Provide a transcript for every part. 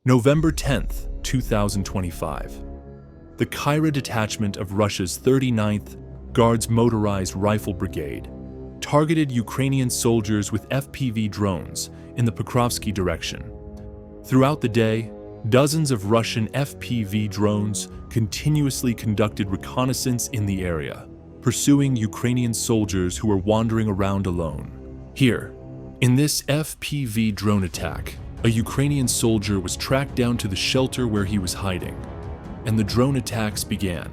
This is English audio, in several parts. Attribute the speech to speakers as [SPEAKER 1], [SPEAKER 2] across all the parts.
[SPEAKER 1] November 10th, 2025. The Kyra detachment of Russia's 39th Guards Motorized Rifle Brigade targeted Ukrainian soldiers with FPV drones in the Pokrovsky direction. Throughout the day, dozens of Russian FPV drones continuously conducted reconnaissance in the area, pursuing Ukrainian soldiers who were wandering around alone. Here, in this FPV drone attack, a Ukrainian soldier was tracked down to the shelter where he was hiding, and the drone attacks began.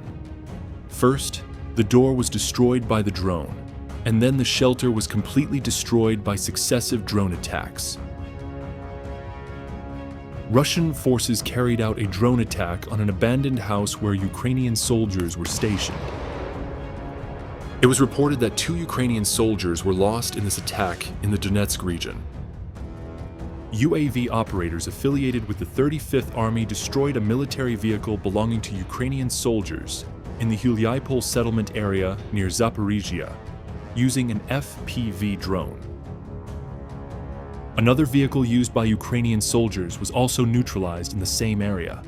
[SPEAKER 1] First, the door was destroyed by the drone, and then the shelter was completely destroyed by successive drone attacks. Russian forces carried out a drone attack on an abandoned house where Ukrainian soldiers were stationed. It was reported that 2 Ukrainian soldiers were lost in this attack in the Donetsk region. UAV operators affiliated with the 35th Army destroyed a military vehicle belonging to Ukrainian soldiers in the Hulyapol settlement area near Zaporizhia using an FPV drone. Another vehicle used by Ukrainian soldiers was also neutralized in the same area.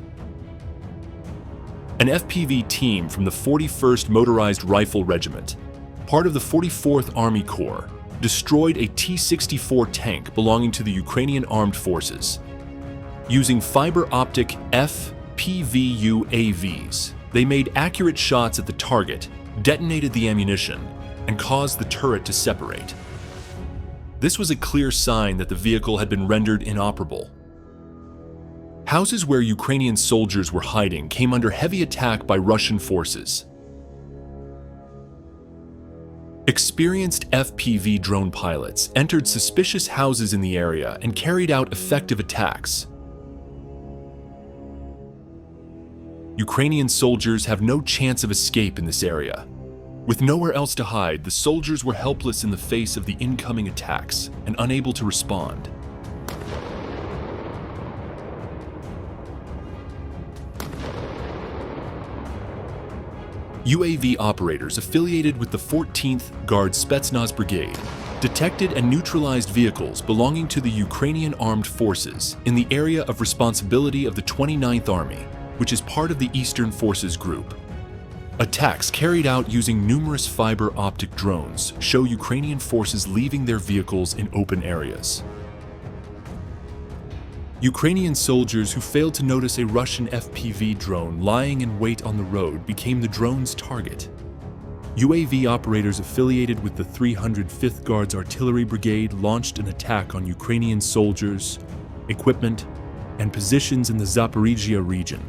[SPEAKER 1] An FPV team from the 41st Motorized Rifle Regiment, part of the 44th Army Corps, destroyed a T-64 tank belonging to the Ukrainian Armed Forces. Using fiber-optic FPV UAVs, they made accurate shots at the target, detonated the ammunition, and caused the turret to separate. This was a clear sign that the vehicle had been rendered inoperable. Houses where Ukrainian soldiers were hiding came under heavy attack by Russian forces. Experienced FPV drone pilots entered suspicious houses in the area and carried out effective attacks. Ukrainian soldiers have no chance of escape in this area. With nowhere else to hide, the soldiers were helpless in the face of the incoming attacks and unable to respond. UAV operators affiliated with the 14th Guards Spetsnaz Brigade detected and neutralized vehicles belonging to the Ukrainian Armed Forces in the area of responsibility of the 29th Army, which is part of the Eastern Forces Group. Attacks carried out using numerous fiber optic drones show Ukrainian forces leaving their vehicles in open areas. Ukrainian soldiers who failed to notice a Russian FPV drone lying in wait on the road became the drone's target. UAV operators affiliated with the 305th Guards Artillery Brigade launched an attack on Ukrainian soldiers, equipment, and positions in the Zaporizhia region.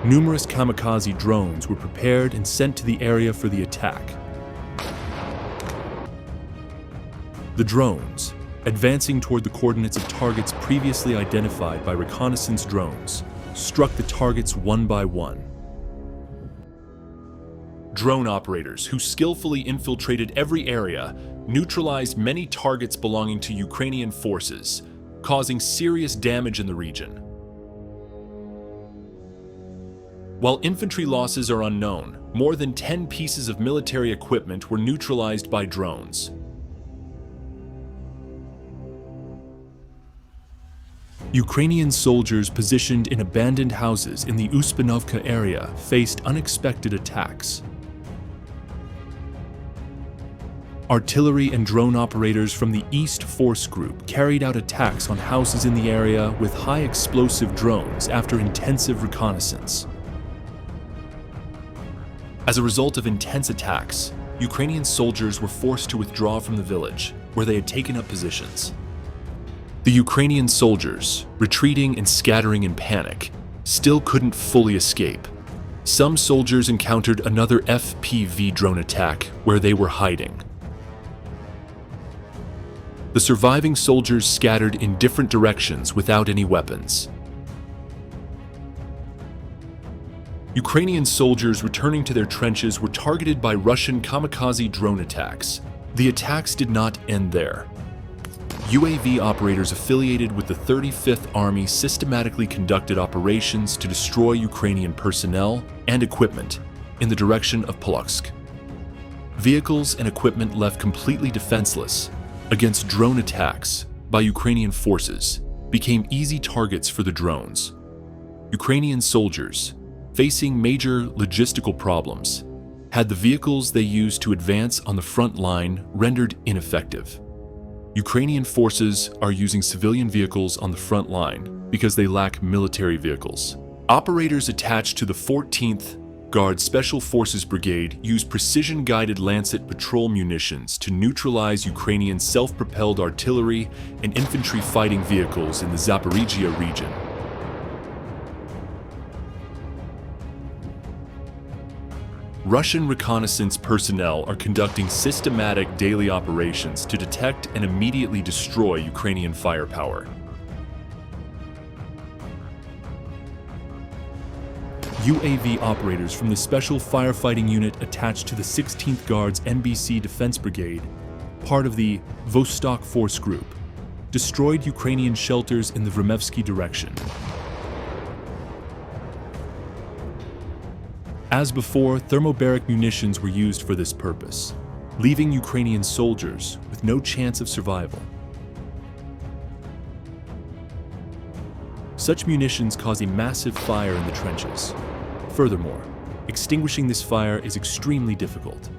[SPEAKER 1] Numerous kamikaze drones were prepared and sent to the area for the attack. The drones, advancing toward the coordinates of targets previously identified by reconnaissance drones, struck the targets one by one. Drone operators who skillfully infiltrated every area neutralized many targets belonging to Ukrainian forces, causing serious damage in the region. While infantry losses are unknown, more than 10 pieces of military equipment were neutralized by drones. Ukrainian soldiers positioned in abandoned houses in the Uspinovka area faced unexpected attacks. Artillery and drone operators from the East Force Group carried out attacks on houses in the area with high-explosive drones after intensive reconnaissance. As a result of intense attacks, Ukrainian soldiers were forced to withdraw from the village, where they had taken up positions. The Ukrainian soldiers, retreating and scattering in panic, still couldn't fully escape. Some soldiers encountered another FPV drone attack where they were hiding. The surviving soldiers scattered in different directions without any weapons. Ukrainian soldiers returning to their trenches were targeted by Russian kamikaze drone attacks. The attacks did not end there. UAV operators affiliated with the 35th Army systematically conducted operations to destroy Ukrainian personnel and equipment in the direction of Polotsk. Vehicles and equipment left completely defenseless against drone attacks by Ukrainian forces, became easy targets for the drones. Ukrainian soldiers, facing major logistical problems, had the vehicles they used to advance on the front line rendered ineffective. Ukrainian forces are using civilian vehicles on the front line because they lack military vehicles. Operators attached to the 14th Guard Special Forces Brigade use precision-guided Lancet patrol munitions to neutralize Ukrainian self-propelled artillery and infantry fighting vehicles in the Zaporizhia region. Russian reconnaissance personnel are conducting systematic daily operations to detect and immediately destroy Ukrainian firepower. UAV operators from the Special Firefighting Unit attached to the 16th Guards NBC Defense Brigade, part of the Vostok Force Group, destroyed Ukrainian shelters in the Vremevsky direction. As before, thermobaric munitions were used for this purpose, leaving Ukrainian soldiers with no chance of survival. Such munitions cause a massive fire in the trenches. Furthermore, extinguishing this fire is extremely difficult.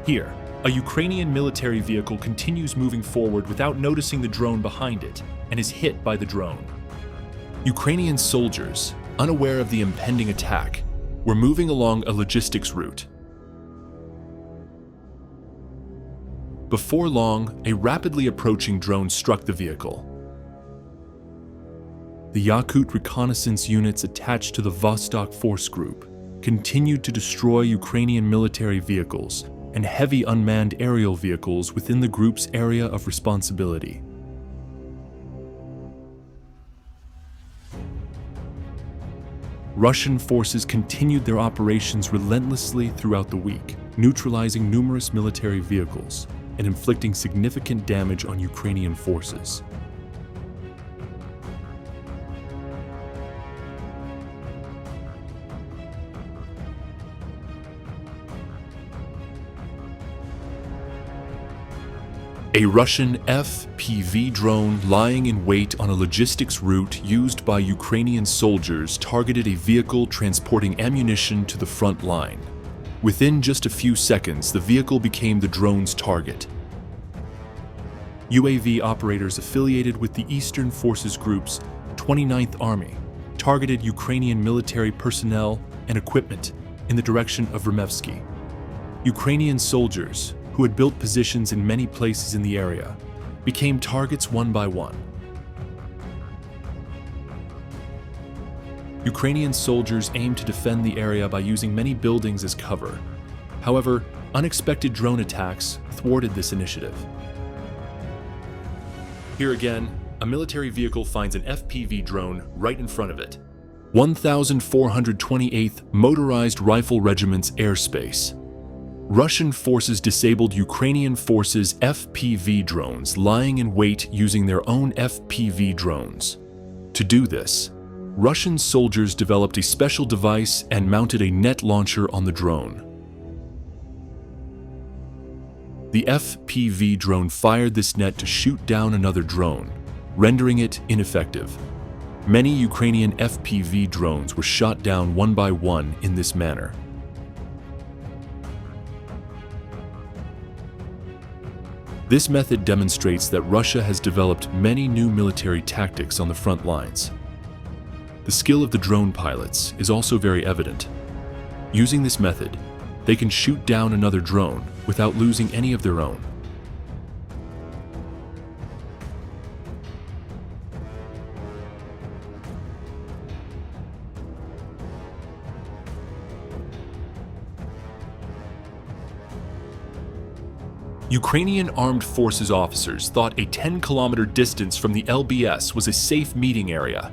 [SPEAKER 1] Here, a Ukrainian military vehicle continues moving forward without noticing the drone behind it and is hit by the drone. Ukrainian soldiers, unaware of the impending attack, were moving along a logistics route. Before long, a rapidly approaching drone struck the vehicle. The Yakut reconnaissance units attached to the Vostok Force Group continued to destroy Ukrainian military vehicles and heavy unmanned aerial vehicles within the group's area of responsibility. Russian forces continued their operations relentlessly throughout the week, neutralizing numerous military vehicles and inflicting significant damage on Ukrainian forces. A Russian FPV drone lying in wait on a logistics route used by Ukrainian soldiers targeted a vehicle transporting ammunition to the front line. Within just a few seconds, the vehicle became the drone's target. UAV operators affiliated with the Eastern Forces Group's 29th Army targeted Ukrainian military personnel and equipment in the direction of Vremevsky. Ukrainian soldiers, who had built positions in many places in the area, became targets one by one. Ukrainian soldiers aimed to defend the area by using many buildings as cover. However, unexpected drone attacks thwarted this initiative. Here again, a military vehicle finds an FPV drone right in front of it. 1428th Motorized Rifle Regiment's airspace. Russian forces disabled Ukrainian forces' FPV drones lying in wait using their own FPV drones. To do this, Russian soldiers developed a special device and mounted a net launcher on the drone. The FPV drone fired this net to shoot down another drone, rendering it ineffective. Many Ukrainian FPV drones were shot down one by one in this manner. This method demonstrates that Russia has developed many new military tactics on the front lines. The skill of the drone pilots is also very evident. Using this method, they can shoot down another drone without losing any of their own. Ukrainian armed forces officers thought a 10-kilometer distance from the LBS was a safe meeting area,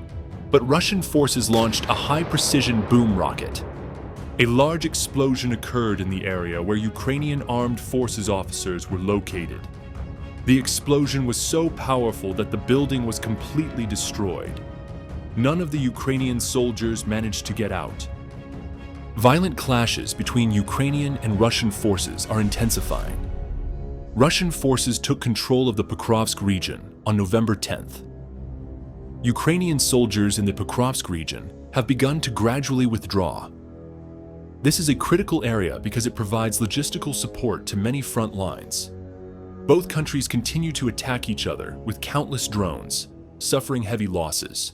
[SPEAKER 1] but Russian forces launched a high-precision boom rocket. A large explosion occurred in the area where Ukrainian armed forces officers were located. The explosion was so powerful that the building was completely destroyed. None of the Ukrainian soldiers managed to get out. Violent clashes between Ukrainian and Russian forces are intensifying. Russian forces took control of the Pokrovsk region on November 10th. Ukrainian soldiers in the Pokrovsk region have begun to gradually withdraw. This is a critical area because it provides logistical support to many front lines. Both countries continue to attack each other with countless drones, suffering heavy losses.